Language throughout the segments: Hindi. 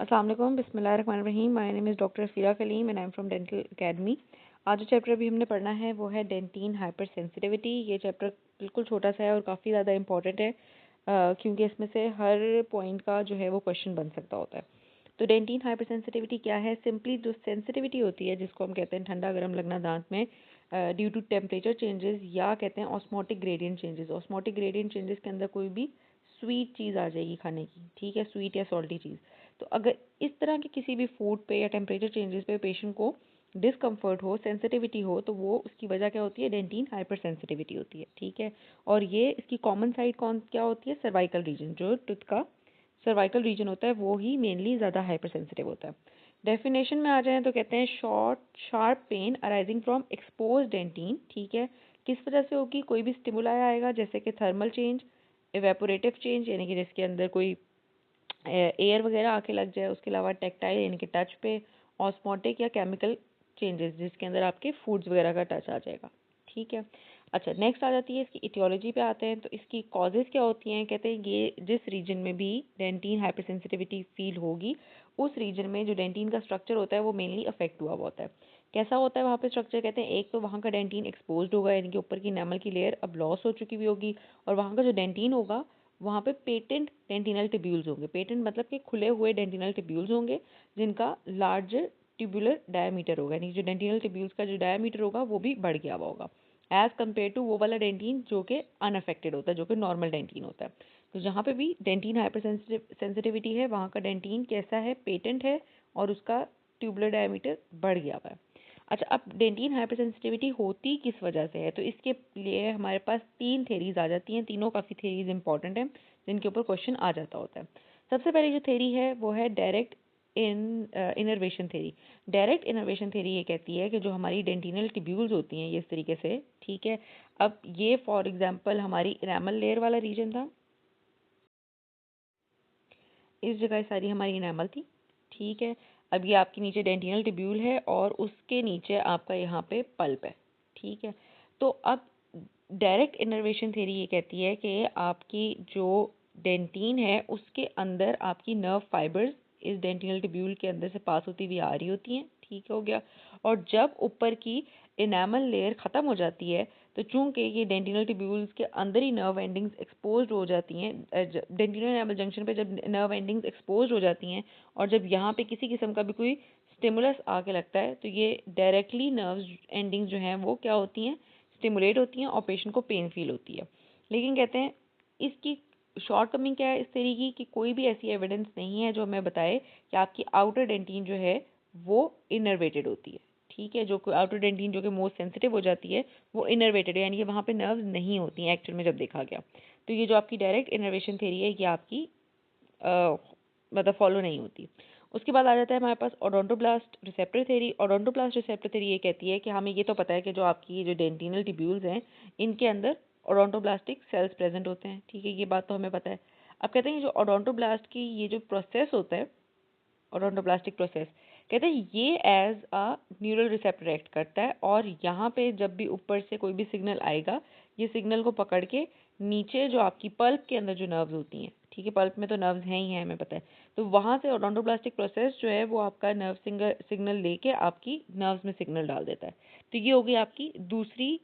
अस्सलाम वालेकुम, बिस्मिल्लाहिर्रहमानिर्रहीम। My name is doctor Fira Kaleem and I am from dental academy. आज जो चैप्टर अभी हमने पढ़ना है वो है डेंटिन हाइपर सेंसिटिविटी। ये चैप्टर बिल्कुल छोटा सा है और काफ़ी ज़्यादा इंपॉर्टेंट है क्योंकि इसमें से हर पॉइंट का जो है वो क्वेश्चन बन सकता होता है। तो डेंटिन हाइपर सेंसिटिविटी क्या है? सिंपली जो सेंसिटिविटी होती है जिसको हम कहते हैं ठंडा गर्म लगना दांत में ड्यू टू टेम्परेचर चेंजेस या कहते हैं osmotic gradient changes. Osmotic gradient changes के अंदर कोई भी स्वीट चीज़ आ जाएगी खाने की, ठीक है, स्वीट या सॉल्टी चीज़। तो अगर इस तरह के किसी भी फूड पे या टेम्परेचर चेंजेस पे पेशेंट को डिस्कम्फर्ट हो, सेंसिटिविटी हो, तो वो उसकी वजह क्या होती है? डेंटिन हाइपर सेंसिटिविटी होती है, ठीक है। और ये इसकी कॉमन साइड क्या होती है? Cervical region. जो टूथ का सर्वाइकल रीजन होता है वो ही मेनली ज़्यादा हाइपर सेंसिटिव होता है। डेफिनेशन में आ जाएँ तो कहते हैं short sharp pain arising from expose dentin, ठीक है। किस वजह से होगी? कोई भी स्टिमुलाई आएगा जैसे कि थर्मल चेंज, इवेपोरेटिव चेंज यानी कि जिसके अंदर कोई एयर वगैरह आके लग जाए, उसके अलावा टेक्टाइल यानी कि टच पे, ऑस्मोटिक या केमिकल चेंजेस जिसके अंदर आपके फूड्स वगैरह का टच आ जाएगा, ठीक है। अच्छा, नेक्स्ट आ जाती है इसकी इटियोलॉजी पे आते हैं। तो इसकी कॉजेज़ क्या होती हैं? कहते हैं ये जिस रीजन में भी डेंटिन हाइपर सेंसिटिविटी फील होगी उस रीजन में जो डेंटिन का स्ट्रक्चर होता है वो मेनली अफेक्ट हुआ होता है। कैसा होता है वहाँ पे स्ट्रक्चर? कहते हैं एक तो वहाँ का डेंटिन एक्सपोज्ड होगा यानी कि ऊपर की एनामल की लेयर अब लॉस हो चुकी हुई होगी, और वहाँ का जो डेंटिन होगा वहाँ पे पेटेंट डेंटिनल टिब्यूल्स होंगे। पेटेंट मतलब कि खुले हुए डेंटिनल टिब्यूल्स होंगे जिनका लार्जर ट्यूबुलर डायमीटर होगा, यानी जो डेंटिनल टिब्यूल्स का जो डायमीटर होगा वो भी बढ़ गया हुआ होगा एज़ कम्पेयर टू वो वाला डेंटिन जो कि अनअफेक्टेड होता है, जो कि नॉर्मल डेंटिन होता है। तो जहाँ पे भी डेंटिन हाइपर सेंसिटिविटी है वहाँ का डेंटिन कैसा है? पेटेंट है और उसका ट्यूबुलर डायमीटर बढ़ गया हुआ है। अच्छा, अब डेंटिन हाइपर सेंसिटिविटी होती किस वजह से है? तो इसके लिए हमारे पास 3 थेरीज आ जाती हैं। तीनों काफ़ी थेरीज इंपॉर्टेंट हैं जिनके ऊपर क्वेश्चन आ जाता होता है। सबसे पहले जो थेरी है वो है direct innervation theory. Direct innervation theory ये कहती है कि जो हमारी डेंटिनल टिब्यूल्स होती हैं ये इस तरीके से, ठीक है। अब ये फॉर एग्जांपल हमारी इनेमल लेयर वाला रीजन था, इस जगह सारी हमारी इनेमल थी, ठीक है। अब ये आपके नीचे डेंटिनल टिब्यूल है और उसके नीचे आपका यहाँ पे पल्प है, ठीक है। तो अब डायरेक्ट इनर्वेशन थ्योरी ये कहती है कि आपकी जो डेंटिन है उसके अंदर आपकी नर्व फाइबर्स इस डेंटिनल टिब्यूल के अंदर से पास होती हुई आ रही होती हैं, ठीक हो गया। और जब ऊपर की इनेमल लेयर ख़त्म हो जाती है तो चूंकि ये डेंटिनल टिब्यूल्स के अंदर ही नर्व एंडिंग्स एक्सपोज हो जाती हैं, डेंटिनल एनामल जंक्शन पे जब नर्व एंडिंग्स एक्सपोज हो जाती हैं और जब यहाँ पे किसी किस्म का भी कोई स्टिमुलस आके लगता है तो ये डायरेक्टली नर्व एंडिंग्स जो हैं वो क्या होती हैं? स्टिमुलेट होती हैं और पेशेंट को पेन फील होती है। लेकिन कहते हैं इसकी शॉर्ट कमिंग क्या है इस तरीके की कि कोई भी ऐसी एविडेंस नहीं है जो हमें बताए कि आपकी आउटर डेंटिन जो है वो इनर्वेटेड होती है, ठीक है। जो आउटर डेंटिन जो कि मोस्ट सेंसिटिव हो जाती है वो इनर्वेटेड है, यानी कि वहाँ पे नर्व्स नहीं होती हैं एक्चुअल में जब देखा गया। तो ये जो आपकी डायरेक्ट इनर्वेशन थ्योरी है ये आपकी मतलब फॉलो नहीं होती। उसके बाद आ जाता है हमारे पास odontoblast receptor theory. Odontoblast receptor theory ये कहती है कि हमें ये तो पता है कि जो आपकी जो डेंटिनल टिब्यूल्स हैं इनके अंदर ओडोंटोब्लास्टिक सेल्स प्रेजेंट होते हैं, ठीक है, ये बात तो हमें पता है। अब कहते हैं जो ओडोंटोब्लास्ट की ये जो प्रोसेस होता है, ओडोंटोब्लास्टिक प्रोसेस, कहते हैं ये as a neural receptor act करता है और यहाँ पे जब भी ऊपर से कोई भी सिग्नल आएगा ये सिग्नल को पकड़ के नीचे जो आपकी पल्प के अंदर जो नर्व्स होती हैं, ठीक है, पल्प में तो नर्व्स हैं ही हैं हमें पता है, तो वहाँ से ओडोंटोब्लास्टिक प्रोसेस जो है वो आपका नर्व सिग्नल लेके आपकी नर्व्स में सिग्नल डाल देता है। तो ये हो गई आपकी दूसरी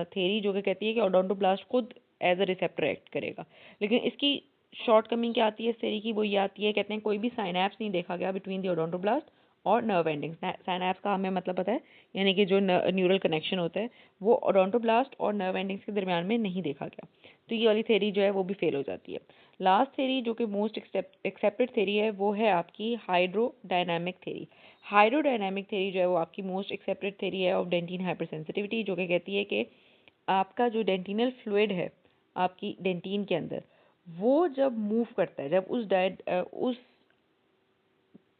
थेरी जो कि कहती है कि ओडोंटोब्लास्ट खुद एज अ रिसेप्टर एक्ट करेगा। लेकिन इसकी शॉर्ट कमिंग क्या आती है इस थ्योरी की? वो ये आती है, कहते हैं कोई भी साइनैप्स नहीं देखा गया बिटवीन द ओडोंटोब्लास्ट और नर्व एंडिंग्स। साइनैप्स का हमें मतलब पता है, यानी कि जो न्यूरल कनेक्शन होता है वो ओडोंटोब्लास्ट और नर्व एंडिंग्स के दरमियान में नहीं देखा गया। तो ये वाली थ्योरी जो है वो भी फेल हो जाती है। लास्ट थ्योरी जो कि मोस्ट एक्सेप्टेड थ्योरी है वो है आपकी हाइड्रोडायनामिक थ्योरी। हाइड्रोडायनामिक थ्योरी जो है वो आपकी मोस्ट एक्सेप्टेड थ्योरी है ऑफ डेंटिन हाइपर सेंसिटिविटी, जो कि कहती है कि आपका जो डेंटिनल फ्लूइड है आपकी डेंटिन के अंदर वो जब मूव करता है, जब उस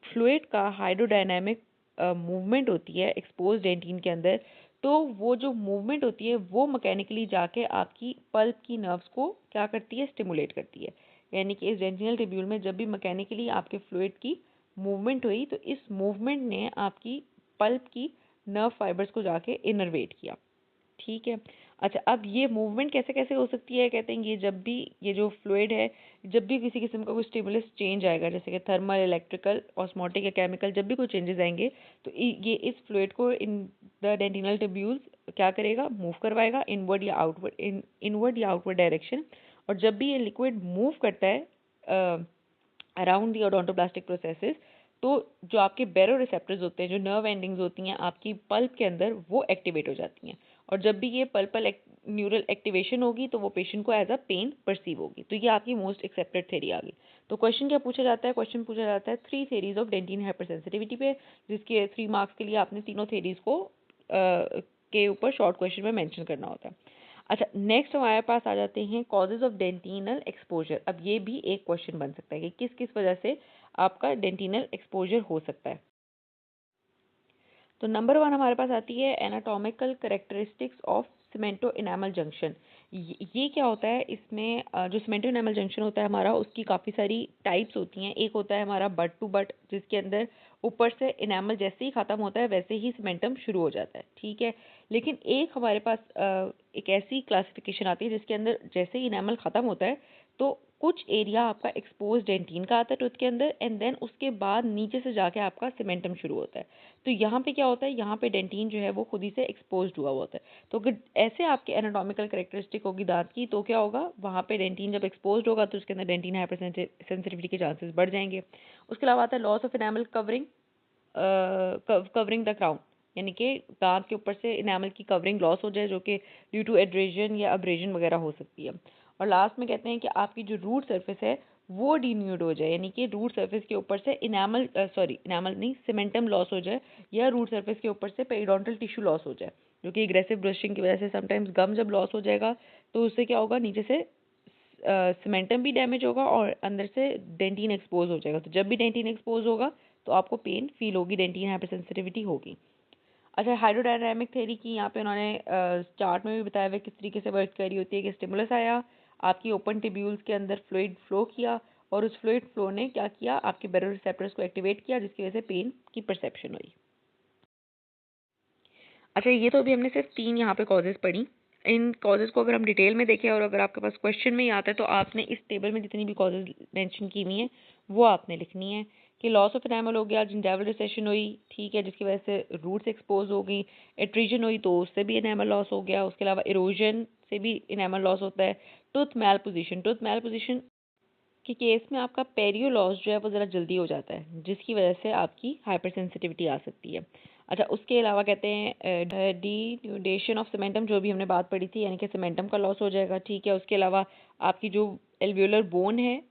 फ्लूइड का हाइड्रोडायनामिक मूवमेंट होती है एक्सपोज डेंटिन के अंदर, तो वो जो मूवमेंट होती है वो मैकेनिकली जाके आपकी पल्प की नर्व्स को क्या करती है? स्टिमुलेट करती है। यानी कि इस डेंटिनल टिब्यूल में जब भी मैकेनिकली आपके फ्लूइड की मूवमेंट हुई तो इस मूवमेंट ने आपकी पल्प की नर्व फाइबर्स को जाके इनर्वेट किया, ठीक है। अच्छा, अब ये मूवमेंट कैसे कैसे हो सकती है, कहते हैं ये जब भी ये जो फ्लूइड है, जब भी किसी किस्म का कोई स्टिमुलस चेंज आएगा, जैसे कि थर्मल, इलेक्ट्रिकल, ऑस्मोटिक या केमिकल, जब भी कोई चेंजेस आएंगे तो ये इस फ्लूइड को इन द डेंटिनल ट्यूब्यूल्स क्या करेगा, मूव करवाएगा इनवर्ड या आउटवर्ड, इनवर्ड या आउटवर्ड डायरेक्शन। और जब भी ये लिक्विड मूव करता है अराउंड दी ओडोंटोप्लास्टिक प्रोसेसेस, तो जो आपके बैरो रिसेप्टर्स होते हैं, जो नर्व एंडिंग्स होती हैं आपकी पल्प के अंदर, वो एक्टिवेट हो जाती हैं। और जब भी ये पल्पल न्यूरल एक्टिवेशन होगी तो वो पेशेंट को एज अ पेन परसीव होगी। तो ये आपकी मोस्ट एक्सेप्टेड थ्योरी आ गई। तो क्वेश्चन क्या पूछा जाता है, क्वेश्चन पूछा जाता है 3 थ्योरीज ऑफ डेंटिन हाइपरसेंसिटिविटी पे, जिसके 3 मार्क्स के लिए आपने तीनों थ्योरीज को के ऊपर शॉर्ट क्वेश्चन में मेंशन करना होता है। अच्छा, नेक्स्ट हमारे पास आ जाते हैं कॉजेज ऑफ डेंटिनल एक्सपोजर। अब ये भी एक क्वेश्चन बन सकता है कि किस किस वजह से आपका डेंटिनल एक्सपोजर हो सकता है। तो नंबर 1 हमारे पास आती है anatomical characteristics of cemento enamel junction. ये क्या होता है, इसमें जो सीमेंटो इनेमल जंक्शन होता है हमारा, उसकी काफ़ी सारी टाइप्स होती हैं। एक होता है हमारा बट टू बट, जिसके अंदर ऊपर से इनेमल जैसे ही ख़त्म होता है वैसे ही सीमेंटम शुरू हो जाता है, ठीक है। लेकिन एक हमारे पास एक ऐसी क्लासिफिकेशन आती है जिसके अंदर जैसे ही इनेमल ख़त्म होता है तो कुछ एरिया आपका एक्सपोज डेंटिन का आता है टूथ के अंदर, एंड देन उसके बाद नीचे से जाके आपका सीमेंटम शुरू होता है। तो यहाँ पे क्या होता है, यहाँ पे डेंटिन जो है वो खुद ही से एक्सपोज्ड हुआ होता है। तो अगर ऐसे आपके एनाटॉमिकल कैरेक्टरिस्टिक होगी दांत की, तो क्या होगा, वहाँ पे डेंटिन जब एक्सपोज्ड होगा तो उसके अंदर डेंटिन हाइपर सेंसिटिविटी के चांसेस बढ़ जाएंगे। उसके अलावा आता है loss of enamel covering, covering the crown, यानी कि दांत के ऊपर से इनामल की कवरिंग लॉस हो जाए, जो कि ड्यू टू एड्रेजन या अब्रेजन वगैरह हो सकती है। और लास्ट में कहते हैं कि आपकी जो रूट सरफेस है वो डीन्यूड हो जाए, यानी कि रूट सरफेस के ऊपर से इनामल इनामल नहीं, सीमेंटम लॉस हो जाए, या रूट सरफेस के ऊपर से पेरिडोंटल टिश्यू लॉस हो जाए, जो कि एग्रेसिव ब्रशिंग की वजह से समटाइम्स गम जब लॉस हो जाएगा तो उससे क्या होगा, नीचे से सीमेंटम भी डैमेज होगा और अंदर से डेंटिन एक्सपोज हो जाएगा। तो जब भी डेंटिन एक्सपोज होगा तो आपको पेन फील होगी, डेंटिन हाइपरसेंसिटिविटी होगी। अच्छा, हाइड्रोडायनामिक थ्योरी की यहाँ पे उन्होंने चार्ट में भी बताया हुआ किस तरीके से वर्क कर रही होती है कि स्टिमुलस आया, आपकी ओपन टिब्यूल्स के अंदर फ्लूइड फ्लो किया, और उस फ्लूइड फ्लो ने क्या किया, आपके बैरो रिसेप्टर्स को एक्टिवेट किया, जिसकी वजह से पेन की परसेप्शन हुई। अच्छा, ये तो अभी हमने सिर्फ 3 यहाँ पे कॉजेज़ पढ़ी। इन कॉजेज़ को अगर हम डिटेल में देखें और अगर आपके पास क्वेश्चन में ही आता है तो आपने इस टेबल में जितनी भी कॉजेज़ मेंशन की हुई हैं वो आपने लिखनी है। कि लॉस ऑफ एनामल हो गया, जिंजाइवल रिसेशन हुई, ठीक है, जिसकी वजह से रूट्स एक्सपोज हो गई। एट्रीजन हुई तो उससे भी एनामल लॉस हो गया। उसके अलावा इरोजन से भी एनामल लॉस होता है। टूथ मैल पोजिशन के केस में आपका पेरियो लॉस जो है वो ज़रा जल्दी हो जाता है, जिसकी वजह से आपकी हाइपर सेंसिटिविटी आ सकती है। अच्छा, उसके अलावा कहते हैं डीन्यूडेशन ऑफ सीमेंटम, जो भी हमने बात पढ़ी थी, यानी कि सीमेंटम का लॉस हो जाएगा, ठीक है। उसके अलावा आपकी जो एल्वियोलर बोन है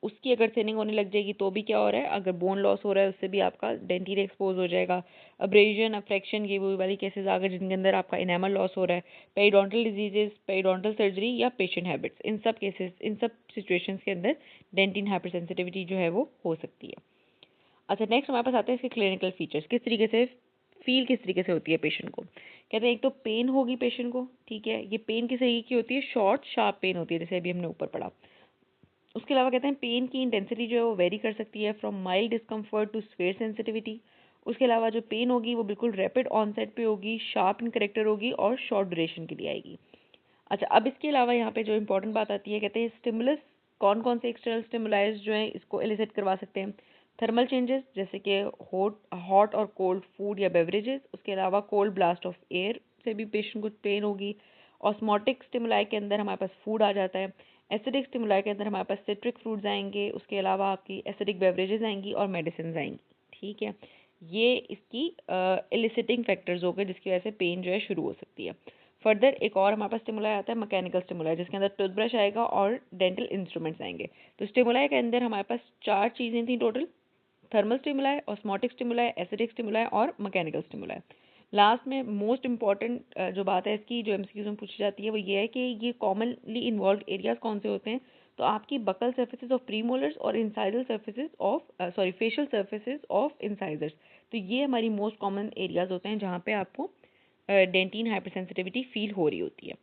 उसकी अगर थिनिंग होने लग जाएगी तो भी क्या हो रहा है, अगर बोन लॉस हो रहा है उससे भी आपका डेंटिन एक्सपोज हो जाएगा। अब्रेजन, अफ्रैक्शन, ये वो वाली केसेस आ गए जिनके अंदर आपका इनेमल लॉस हो रहा है। पेरिडोंटल डिजीजेस, पेरिडोंटल सर्जरी या पेशेंट हैबिट्स, इन सब केसेस, इन सब सिचुएशंस के अंदर डेंटिन हाइपरसेंसिटिविटी जो है वो हो सकती है। अच्छा, नेक्स्ट हमारे पास आते हैं इसके क्लिनिकल फीचर्स, किस तरीके से फील किस तरीके से होती है पेशेंट को। कहते हैं एक तो पेन होगी पेशेंट को, ठीक है। ये पेन किस तरीके की होती है, शॉर्ट शार्प पेन होती है, जैसे अभी हमने ऊपर पढ़ा। उसके अलावा कहते हैं पेन की इंटेंसिटी जो है वो वेरी कर सकती है, from mild discomfort to severe sensitivity. उसके अलावा जो पेन होगी वो बिल्कुल रैपिड ऑनसेट पे होगी, शार्प इन करेक्टर होगी और शॉर्ट ड्यूरेशन के लिए आएगी। अच्छा, अब इसके अलावा यहाँ पे जो इंपॉर्टेंट बात आती है, कहते हैं स्टिमुलस, कौन कौन से एक्सटर्नल स्टिमुलाइज जो है इसको एलिसिट करवा सकते हैं। थर्मल चेंजेस, जैसे कि हॉट और कोल्ड फूड या बेवरेजेस। उसके अलावा कोल्ड ब्लास्ट ऑफ एयर से भी पेशेंट को पेन होगी। ऑस्मोटिक स्टिमुलाई के अंदर हमारे पास फूड आ जाता है। एसिडिक स्टिमुलाई के अंदर हमारे पास सिट्रिक फ्रूट्स आएंगे। उसके अलावा आपकी एसिडिक बेवरेजेस आएंगी और मेडिसिन आएंगी, ठीक है। ये इसकी एलिसिटिंग फैक्टर्स हो गए जिसकी वजह से पेन जो है शुरू हो सकती है। फर्दर एक और हमारे पास स्टिमुलाई आता है मैकेनिकल स्टिमुलाई, जिसके अंदर टूथब्रश आएगा और डेंटल इंस्ट्रूमेंट्स आएंगे। तो स्टिमुलाई के अंदर हमारे पास 4 चीज़ें थी total, thermal stimuli, osmotic stimuli, acidic stimuli और मैकेनिकल स्टिमुलाई। लास्ट में मोस्ट इंपॉर्टेंट जो बात है इसकी, जो एमसीक्यूज में पूछी जाती है, वो ये है कि ये कॉमनली इन्वॉल्व एरियाज कौन से होते हैं। तो आपकी बकल सर्फेसिस ऑफ प्रीमोलर्स और incisal surfaces of facial surfaces of incisors. तो ये हमारी मोस्ट कॉमन एरियाज होते हैं जहाँ पे आपको डेंटिन हाइपरसेंसिटिविटी फील हो रही होती है।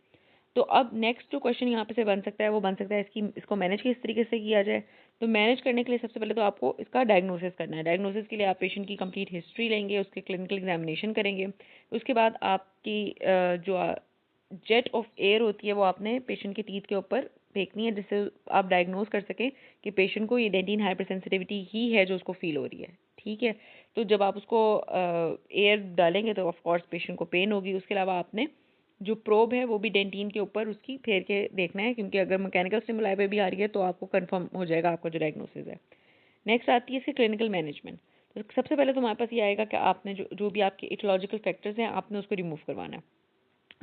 तो अब नेक्स्ट जो क्वेश्चन यहाँ पे से बन सकता है वो बन सकता है इसको मैनेज किस तरीके से किया जाए। तो मैनेज करने के लिए सबसे पहले तो आपको इसका डायग्नोसिस करना है। डायग्नोसिस के लिए आप पेशेंट की कंप्लीट हिस्ट्री लेंगे, उसके क्लिनिकल एग्जामिनेशन करेंगे। उसके बाद आपकी जो जेट ऑफ एयर होती है वो आपने पेशेंट के टीथ के ऊपर फेंकनी है, जिससे आप डायग्नोज कर सकें कि पेशेंट को ये डेंटिन हाइपरसेंसिटिविटी ही है जो उसको फील हो रही है। ठीक है, तो जब आप उसको एयर डालेंगे तो ऑफ कोर्स पेशेंट को पेन होगी। उसके अलावा आपने जो प्रोब है वो भी डेंटिन के ऊपर उसकी फेर के देखना है, क्योंकि अगर मैकेनिकल स्टिमुलाई पे भी आ रही है तो आपको कंफर्म हो जाएगा आपका जो डायग्नोसिस है। नेक्स्ट आती है इसकी क्लिनिकल मैनेजमेंट। तो सबसे पहले तो हमारे पास ये आएगा कि आपने जो भी आपके इटियोलॉजिकल फैक्टर्स हैं आपने उसको रिमूव करवाना है।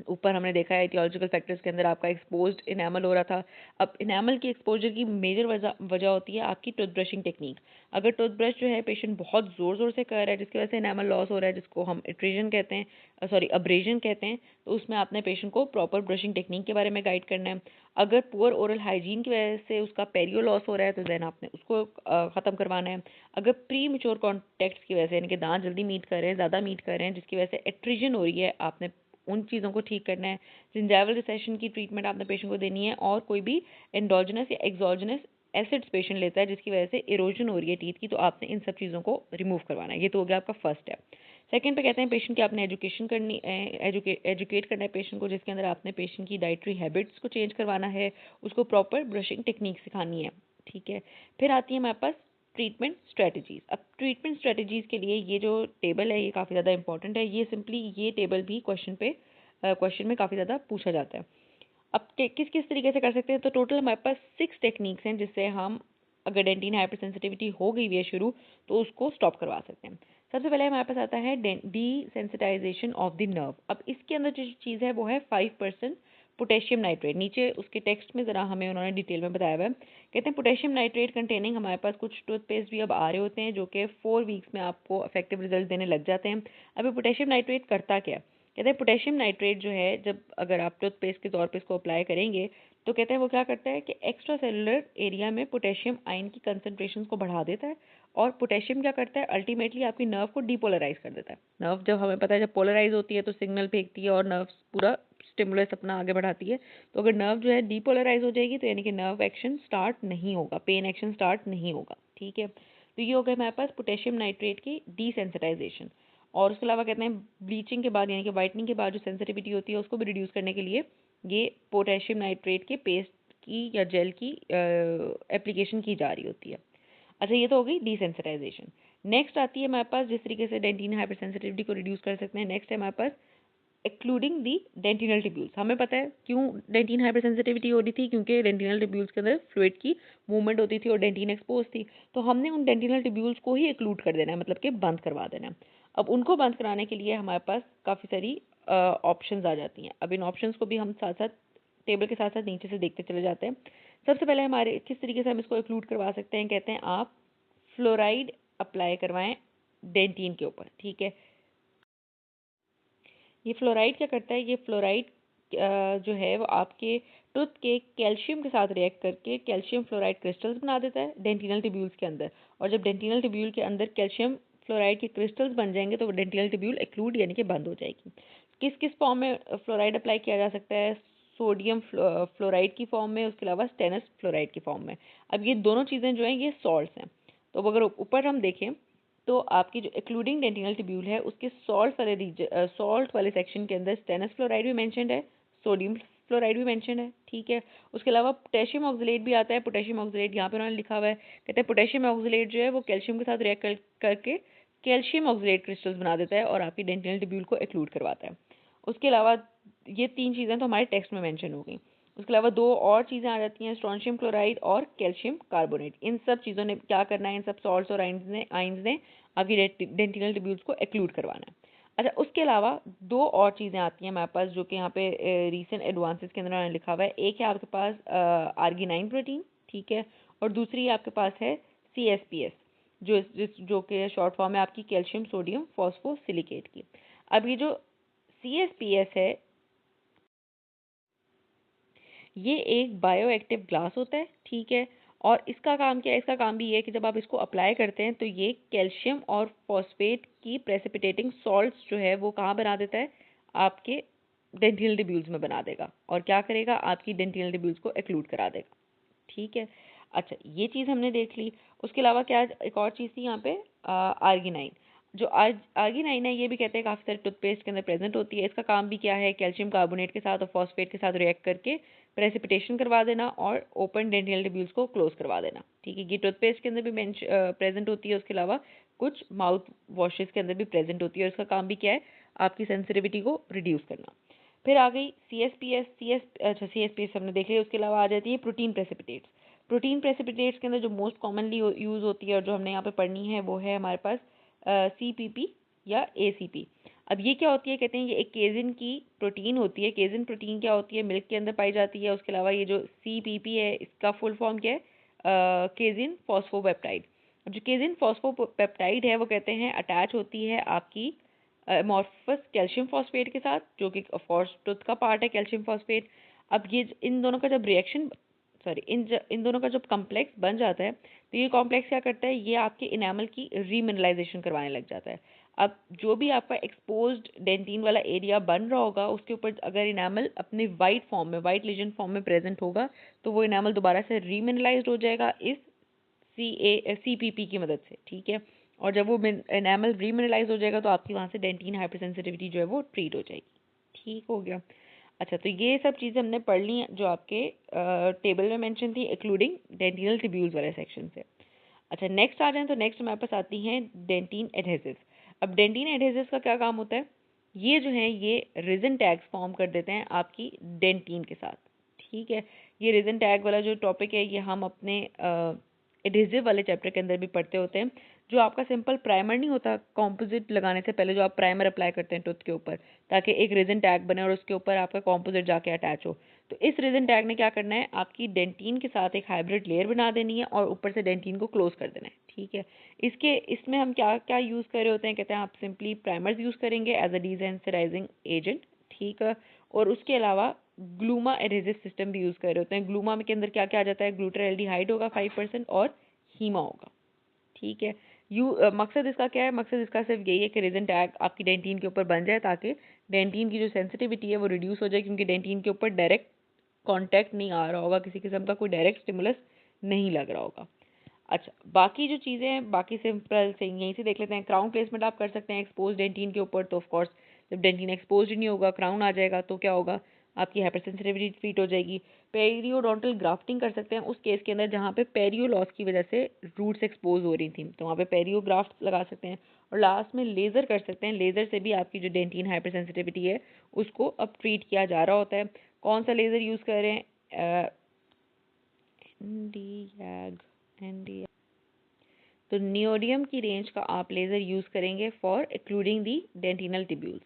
ऊपर हमने देखा है इटियोलॉजिकल फैक्टर्स के अंदर आपका एक्सपोज्ड इनेमल हो रहा था। अब इनेमल की एक्सपोजर की मेजर वजह होती है आपकी टूथ ब्रशिंग टेक्निक। अगर टूथ ब्रश जो है पेशेंट बहुत ज़ोर ज़ोर से कर रहा है जिसकी वजह से इनेमल लॉस हो रहा है, जिसको हम इट्रेजन कहते हैं, सॉरी अब्रेजन कहते हैं, तो उसमें आपने पेशेंट को प्रॉपर ब्रशिंग टेक्निक के बारे में गाइड करना है। अगर पुअर ओरल हाइजीन की वजह से उसका पेरियो लॉस हो रहा है तो देन आपने उसको ख़त्म करवाना है। अगर प्री मेच्योर कॉन्टेक्ट्स की वजह से यानी कि दांत जल्दी मीट कर रहे हैं, ज़्यादा मीट कर रहे हैं, जिसकी वजह से एट्रीजन हो रही है, आपने उन चीज़ों को ठीक करना है। जिंजाइवल रिसेशन की ट्रीटमेंट आपने पेशेंट को देनी है। और कोई भी एंडोजनस या एक्सोजनस एसिड्स पेशेंट लेता है जिसकी वजह से इरोजन हो रही है टीथ की, तो आपने इन सब चीज़ों को रिमूव करवाना है। ये तो हो गया आपका फर्स्ट स्टेप। सेकंड पे कहते हैं पेशेंट की आपने एजुकेशन करनी, एजुकेट करना है पेशेंट को, जिसके अंदर आपने पेशेंट की डाइटरी हैबिट्स को चेंज करवाना है, उसको प्रॉपर ब्रशिंग टेक्निक सिखानी है। ठीक है, फिर आती है हमारे पास ट्रीटमेंट स्ट्रेटजीज। अब ट्रीटमेंट स्ट्रेटजीज के लिए ये जो टेबल है ये काफ़ी ज़्यादा इंपॉर्टेंट है। ये सिंपली ये टेबल भी क्वेश्चन में काफ़ी ज़्यादा पूछा जाता है। अब किस किस तरीके से कर सकते हैं, तो टोटल हमारे पास 6 टेक्निक्स हैं जिससे हम अगर डेंटिन हाइपरसेंसिटिविटी हो गई है शुरू तो उसको स्टॉप करवा सकते हैं। सबसे पहले हमारे पास आता है डीसेंसिटाइजेशन ऑफ द नर्व। अब इसके अंदर जो चीज़ है वो है 5% पोटेशियम नाइट्रेट। नीचे उसके टेक्स्ट में ज़रा हमें उन्होंने डिटेल में बताया हुआ है। कहते हैं पोटेशियम नाइट्रेट कंटेनिंग हमारे पास कुछ टूथपेस्ट भी अब आ रहे होते हैं जो कि 4 वीक्स में आपको इफेक्टिव रिजल्ट देने लग जाते हैं। अभी पोटेशियम नाइट्रेट करता क्या? कहते हैं पोटेशियम नाइट्रेट जो है जब अगर आप टूथपेस्ट के तौर पे इसको अप्लाई करेंगे तो कहते हैं वो क्या करता है कि एक्स्ट्रा सेलुलर एरिया में पोटेशियम आयन की कंसंट्रेशन को बढ़ा देता है। और पोटेशियम क्या करता है, अल्टीमेटली आपकी नर्व को डीपोलराइज कर देता है। नर्व जब हमें पता है जब पोलराइज होती है तो सिग्नल फेंकती है और नर्व पूरा स्टिमुलस अपना आगे बढ़ाती है। तो अगर नर्व जो है डीपोलराइज हो जाएगी तो यानी कि नर्व एक्शन स्टार्ट नहीं होगा, पेन एक्शन स्टार्ट नहीं होगा। ठीक है, तो ये हो गया हमारे पास पोटेशियम नाइट्रेट की डीसेंसिटाइजेशन। और उसके अलावा कहते हैं ब्लीचिंग के बाद यानी कि वाइटनिंग के बाद जो सेंसिटिविटी होती है उसको भी रिड्यूस करने के लिए ये पोटेशियम नाइट्रेट के पेस्ट की या जेल की एप्लीकेशन की जा रही होती है। अच्छा, ये तो हो गई डीसेंसिटाइजेशन। नेक्स्ट आती है हमारे पास जिस तरीके से डेंटिन हाइपरसेंसिटिविटी को रिड्यूस कर सकते हैं। नेक्स्ट है हमारे पास एक्लूडिंग दी डेंटिनल टिब्यूल्स। हमें पता है क्यों डेंटिन हाइपरसेंसिटिविटी हो रही थी, क्योंकि डेंटिनल टिब्यूल्स के अंदर फ्लूइड की मूवमेंट होती थी और डेंटिन एक्सपोज थी। तो हमने उन डेंटिनल टिब्यूल्स को ही एक्लूड कर देना है, मतलब कि बंद करवा देना है। अब उनको बंद कराने के लिए हमारे पास काफ़ी सारी ऑप्शंस आ जाती हैं। अब इन ऑप्शंस को भी हम साथ साथ टेबल के साथ साथ नीचे से देखते चले जाते हैं। सबसे पहले हमारे किस तरीके से हम इसको एक्लूड करवा सकते हैं, कहते हैं आप फ्लोराइड अप्लाई करवाएं डेंटिन के ऊपर। ठीक है, ये फ्लोराइड क्या करता है, ये फ्लोराइड जो है वो आपके टूथ के कैल्शियम के साथ रिएक्ट करके कैल्शियम फ्लोराइड क्रिस्टल्स बना देता है डेंटिनल टिब्यूल्स के अंदर। और जब डेंटिनल टिब्यूल के अंदर कैल्शियम फ्लोराइड के क्रिस्टल्स बन जाएंगे तो वो डेंटिनल टिब्यूल एक्लूड यानी कि बंद हो जाएगी। किस किस फॉर्म में फ्लोराइड अप्लाई किया जा सकता है? सोडियम फ्लोराइड की फॉर्म में, उसके अलावा स्टेनस फ्लोराइड की फॉर्म में। अब ये दोनों चीज़ें जो हैं ये सॉल्ट्स हैं। तो अगर ऊपर हम देखें तो आपकी जो एक्लूडिंग डेंटिनल टिब्यूल है उसके सॉल्ट वाले सेक्शन के अंदर स्टेनस फ्लोराइड भी मेंशन्ड है, सोडियम फ्लोराइड भी मेंशन्ड है। ठीक है, उसके अलावा पोटेशियम ऑक्सलेट भी आता है। पोटेशियम ऑक्सलेट यहाँ पे उन्होंने लिखा हुआ है, कहते हैं पोटेशियम ऑक्सलेट जो है वो कैल्शियम के साथ रिएक्ट करके कैल्शियम ऑक्सलेट क्रिस्टल्स बना देता है और आपकी डेंटिनल टिब्यूल को एक्लूड करवाता है। उसके अलावा ये 3 चीज़ें तो हमारे टेक्स्ट में मेंशन हो गई। उसके अलावा 2 और चीज़ें आ जाती हैं, स्ट्रोंशियम क्लोराइड और कैल्शियम कार्बोनेट। इन सब चीज़ों ने क्या करना है, इन सब सॉल्ट्स और आइंस ने आपकी डेंटिनल टिब्यूल्स को एक्लूड करवाना है। अच्छा, उसके अलावा 2 और चीज़ें आती हैं हमारे पास जो कि यहाँ पे रीसेंट एडवांसेस के अंदर उन्होंने लिखा हुआ है। एक है आपके पास आर्गिनाइन प्रोटीन, ठीक है, और दूसरी आपके पास है CSPS जो कि शॉर्ट फॉर्म है आपकी कैल्शियम सोडियम फॉस्फोसिलिकेट की। अब ये जो CSPS है ये एक बायो एक्टिव ग्लास होता है। ठीक है, और इसका काम क्या है, इसका काम भी ये है कि जब आप इसको अप्लाई करते हैं तो ये कैल्शियम और फॉस्फेट की प्रेसिपिटेटिंग सॉल्ट्स जो है वो कहाँ बना देता है, आपके डेंटिनल टिब्यूल्स में बना देगा। और क्या करेगा, आपकी डेंटिनल टिब्यूल्स को एक्लूड करा देगा। ठीक है, अच्छा ये चीज़ हमने देख ली। उसके अलावा क्या एक और चीज़ थी यहाँ पे, आर्गिनाइन। जो आज आगे लाइन है ये भी कहते हैं काफ़ी सारे टूथपेस्ट के अंदर प्रेजेंट होती है। इसका काम भी क्या है, कैल्शियम कार्बोनेट के साथ और फॉस्फेट के साथ रिएक्ट करके प्रेसिपिटेशन करवा देना और ओपन डेंटिनल ट्यूब्यूल्स को क्लोज करवा देना। ठीक है, ये टूथपेस्ट के अंदर भी प्रेजेंट होती है। उसके अलावा कुछ माउथ वॉशेस के अंदर भी प्रेजेंट होती है और इसका काम भी क्या है, आपकी सेंसिटिविटी को रिड्यूस करना। फिर आ गई CSPS हमने देख लिया। उसके अलावा आ जाती है प्रोटीन प्रेसिपिटेट्स। प्रोटीन प्रेसिपिटेट्स के अंदर जो मोस्ट कॉमनली यूज़ होती है और जो हमने यहाँ पे पढ़नी है वो है हमारे पास CPP या ACP। अब ये क्या होती है, कहते हैं ये एक केजिन की प्रोटीन होती है। केजिन प्रोटीन क्या होती है, मिल्क के अंदर पाई जाती है। उसके अलावा ये जो CPP है इसका फुल फॉर्म क्या है, केजिन फॉस्फोपेप्टाइड। अब जो केजिन फॉस्फोपेप्टाइड है वो कहते हैं अटैच होती है आपकी अमॉर्फस कैल्शियम फॉस्फेट के साथ, जो कि ऑफकोर्स टूथ का पार्ट है कैल्शियम फॉस्फेट। अब ये इन दोनों का जब रिएक्शन सॉरी इन दोनों का जब कॉम्प्लेक्स बन जाता है तो ये कॉम्प्लेक्स क्या करता है, ये आपके इनामल की रीमिनरलाइजेशन करवाने लग जाता है। अब जो भी आपका एक्सपोज्ड डेंटिन वाला एरिया बन रहा होगा उसके ऊपर अगर इनामल अपने वाइट फॉर्म में, वाइट लीजन फॉर्म में प्रेजेंट होगा तो वो इनामल दोबारा से रीमिनरलाइज्ड हो जाएगा इस CPP की मदद से। ठीक है, और जब वो एनामल रीमिनरलाइज हो जाएगा तो आपकी वहाँ से डेंटिन हाइपरसेंसिटिविटी जो है वो ट्रीट हो जाएगी। ठीक हो गया। अच्छा, तो ये सब चीज़ें हमने पढ़ ली जो आपके टेबल में मेंशन थी, इंक्लूडिंग डेंटिनल ट्यूब्यूल्स वाले सेक्शन से। अच्छा, नेक्स्ट आ जाएं तो नेक्स्ट हमारे पास आती हैं डेंटिन एडहेसिव्स। अब डेंटिन एडहेसिव्स का क्या काम होता है, ये जो है ये रिजन टैग्स फॉर्म कर देते हैं आपकी डेंटिन के साथ। ठीक है, ये रिजन टैग वाला जो टॉपिक है ये हम अपने एडहेसिव वाले चैप्टर के अंदर भी पढ़ते होते हैं। जो आपका सिंपल प्राइमर नहीं होता, कॉम्पोजिट लगाने से पहले जो आप प्राइमर अप्लाई करते हैं टूथ के ऊपर ताकि एक रेजिन टैग बने और उसके ऊपर आपका कॉम्पोजिट जाके अटैच हो, तो इस रेजिन टैग ने क्या करना है, आपकी डेंटिन के साथ एक हाइब्रिड लेयर बना देनी है और ऊपर से डेंटिन को क्लोज कर देना है। ठीक है, इसमें हम क्या क्या यूज़ कर रहे होते हैं, कहते हैं आप सिंपली प्राइमर्स यूज़ करेंगे एज अ डिसेंसिटाइजिंग एजेंट। ठीक है, और उसके अलावा ग्लूमा एडहेसिव सिस्टम भी यूज़ कर रहे होते हैं। ग्लूमा के अंदर क्या क्या आ जाता है, ग्लूटाराल्डिहाइड होगा 5% और हीमा होगा। ठीक है, मकसद इसका क्या है, मकसद इसका सिर्फ यही है कि रेजिन टैग आपकी डेंटिन के ऊपर बन जाए ताकि डेंटिन की जो सेंसिटिविटी है वो रिड्यूस हो जाए, क्योंकि डेंटिन के ऊपर डायरेक्ट कांटेक्ट नहीं आ रहा होगा, किसी किस्म का कोई डायरेक्ट स्टिमुलस नहीं लग रहा होगा। अच्छा, बाकी जो चीज़ें हैं बाकी सिंपल से यहीं से देख लेते हैं। क्राउन प्लेसमेंट आप कर सकते हैं एक्सपोज डेंटिन के ऊपर, तो ऑफकोर्स जब डेंटिन एक्सपोज नहीं होगा क्राउन आ जाएगा तो क्या होगा, आपकी हाइपरसेंसिटिविटी ट्रीट हो जाएगी। पेरियोडोंटल ग्राफ्टिंग कर सकते हैं उस केस के अंदर जहाँ पे पेरियो लॉस की वजह से रूट्स एक्सपोज हो रही थी, तो वहाँ पे पेरियो ग्राफ्ट लगा सकते हैं। और लास्ट में लेज़र कर सकते हैं, लेज़र से भी आपकी जो डेंटिन हाइपरसेंसिटिविटी है उसको अब ट्रीट किया जा रहा होता है। कौन सा लेज़र यूज़ कर रहे हैं, एनडी तो नियोडियम की रेंज का आप लेज़र यूज़ करेंगे फॉर इंक्लूडिंग दी डेंटिनल ट्यूब्यूल्स।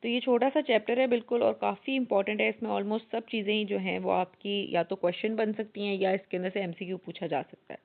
तो ये छोटा सा चैप्टर है बिल्कुल और काफ़ी इंपॉर्टेंट है। इसमें ऑलमोस्ट सब चीज़ें ही जो हैं वो आपकी या तो क्वेश्चन बन सकती हैं या इसके अंदर से MCQ पूछा जा सकता है।